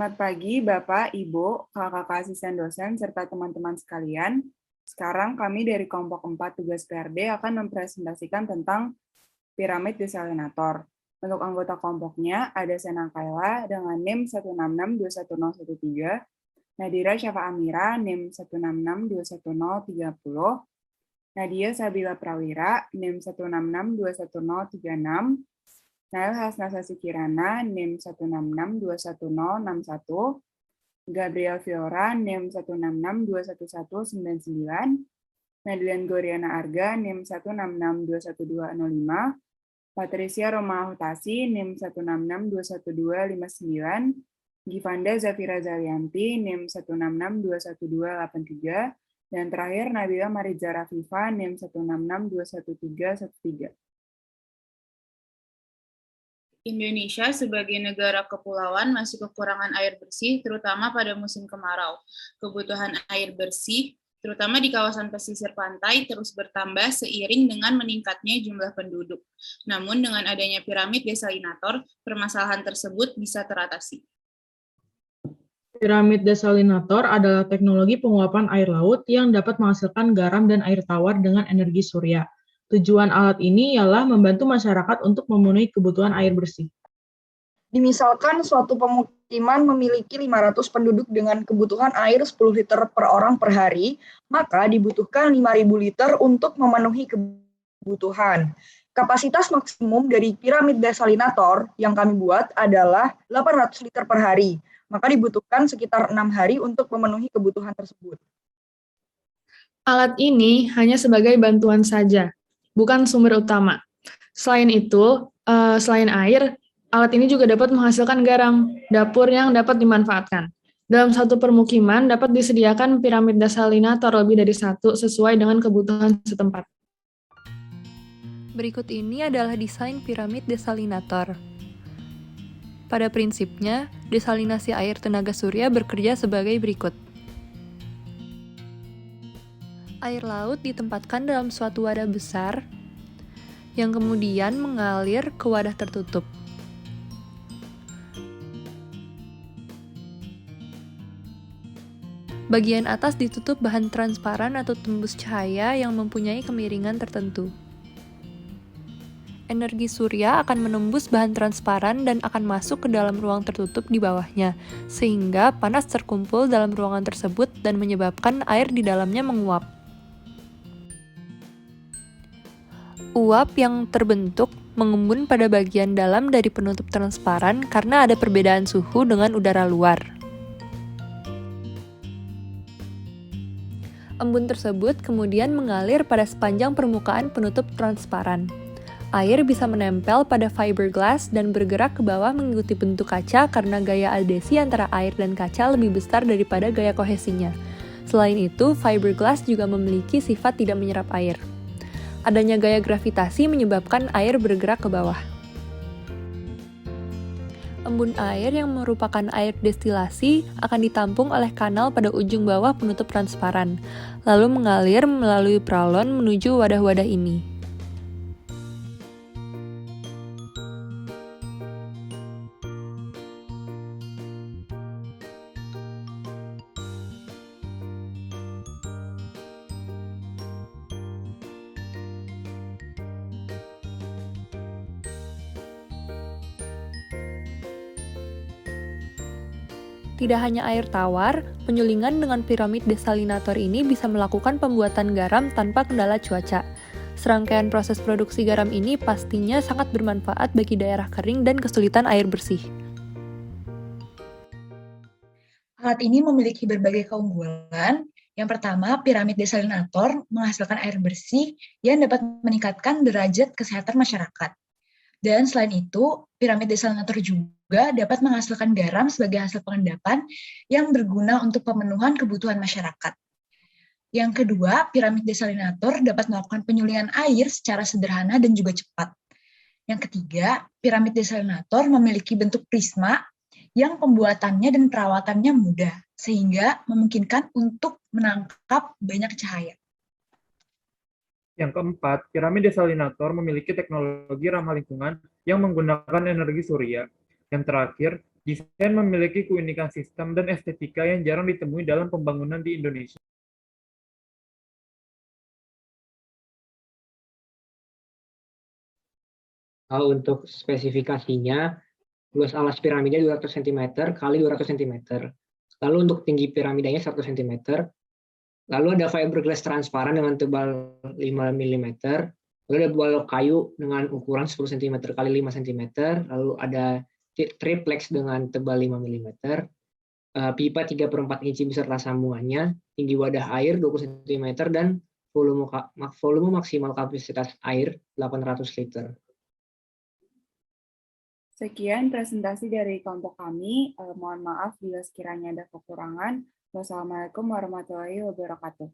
Selamat pagi, Bapak, Ibu, kakak-kakak asisten dosen, serta teman-teman sekalian. Sekarang kami dari kelompok 4 tugas PRD akan mempresentasikan tentang piramid desalinator. Untuk anggota kelompoknya ada Sena Kaila dengan NIM 166210113, Nadira Syafa Amira NIM 166211030, Nadia Sabila Prawira NIM 166211036, Nail Hasnasasi Kirana NIM 166211061, Gabriel Fiora NIM 166211199, Madeleine Goriana Arga NIM 166211205, Patricia Roma Hutasi NIM 166211259, Givanda Zafira Zalianti NIM 166211283, dan terakhir Nabila Mariza Rafifa NIM 166211313. Indonesia sebagai negara kepulauan masih kekurangan air bersih, terutama pada musim kemarau. Kebutuhan air bersih, terutama di kawasan pesisir pantai, terus bertambah seiring dengan meningkatnya jumlah penduduk. Namun dengan adanya piramid desalinator, permasalahan tersebut bisa teratasi. Piramid desalinator adalah teknologi penguapan air laut yang dapat menghasilkan garam dan air tawar dengan energi surya. Tujuan alat ini ialah membantu masyarakat untuk memenuhi kebutuhan air bersih. Dimisalkan suatu pemukiman memiliki 500 penduduk dengan kebutuhan air 10 liter per orang per hari, maka dibutuhkan 5.000 liter untuk memenuhi kebutuhan. Kapasitas maksimum dari piramid desalinator yang kami buat adalah 800 liter per hari, maka dibutuhkan sekitar 6 hari untuk memenuhi kebutuhan tersebut. Alat ini hanya sebagai bantuan saja, bukan sumber utama. Selain itu, selain air, alat ini juga dapat menghasilkan garam, dapur yang dapat dimanfaatkan. Dalam satu permukiman dapat disediakan piramid desalinator lebih dari satu sesuai dengan kebutuhan setempat. Berikut ini adalah desain piramid desalinator. Pada prinsipnya, desalinasi air tenaga surya bekerja sebagai berikut. Air laut ditempatkan dalam suatu wadah besar yang kemudian mengalir ke wadah tertutup. Bagian atas ditutup bahan transparan atau tembus cahaya yang mempunyai kemiringan tertentu. Energi surya akan menembus bahan transparan dan akan masuk ke dalam ruang tertutup di bawahnya, sehingga panas terkumpul dalam ruangan tersebut dan menyebabkan air di dalamnya menguap. Uap yang terbentuk mengembun pada bagian dalam dari penutup transparan karena ada perbedaan suhu dengan udara luar. Embun tersebut kemudian mengalir pada sepanjang permukaan penutup transparan. Air bisa menempel pada fiberglass dan bergerak ke bawah mengikuti bentuk kaca karena gaya adhesi antara air dan kaca lebih besar daripada gaya kohesinya. Selain itu, fiberglass juga memiliki sifat tidak menyerap air. Adanya gaya gravitasi menyebabkan air bergerak ke bawah. Embun air yang merupakan air destilasi akan ditampung oleh kanal pada ujung bawah penutup transparan, lalu mengalir melalui pralon menuju wadah-wadah ini. Tidak hanya air tawar, penyulingan dengan piramid desalinator ini bisa melakukan pembuatan garam tanpa kendala cuaca. Serangkaian proses produksi garam ini pastinya sangat bermanfaat bagi daerah kering dan kesulitan air bersih. Alat ini memiliki berbagai keunggulan. Yang pertama, piramid desalinator menghasilkan air bersih yang dapat meningkatkan derajat kesehatan masyarakat. Dan selain itu, piramid desalinator juga dapat menghasilkan garam sebagai hasil pengendapan yang berguna untuk pemenuhan kebutuhan masyarakat. Yang kedua, piramid desalinator dapat melakukan penyulingan air secara sederhana dan juga cepat. Yang ketiga, piramid desalinator memiliki bentuk prisma yang pembuatannya dan perawatannya mudah, sehingga memungkinkan untuk menangkap banyak cahaya. Yang keempat, piramid desalinator memiliki teknologi ramah lingkungan yang menggunakan energi surya. Yang terakhir, Desain memiliki keunikan sistem dan estetika yang jarang ditemui dalam pembangunan di Indonesia. Kalau untuk spesifikasinya, luas alas piramida 200 cm kali 200 cm. Lalu untuk tinggi piramidanya 100 cm. Lalu ada fiberglass transparan dengan tebal 5 mm. Lalu ada balok kayu dengan ukuran 10 cm kali 5 cm. Lalu ada triplex dengan tebal 5 mm. Pipa 3/4 inci beserta sambungannya. Tinggi wadah air 20 cm dan volume maksimal kapasitas air 800 liter. Sekian presentasi dari kelompok kami. Mohon maaf bila sekiranya ada kekurangan. Wassalamualaikum warahmatullahi wabarakatuh.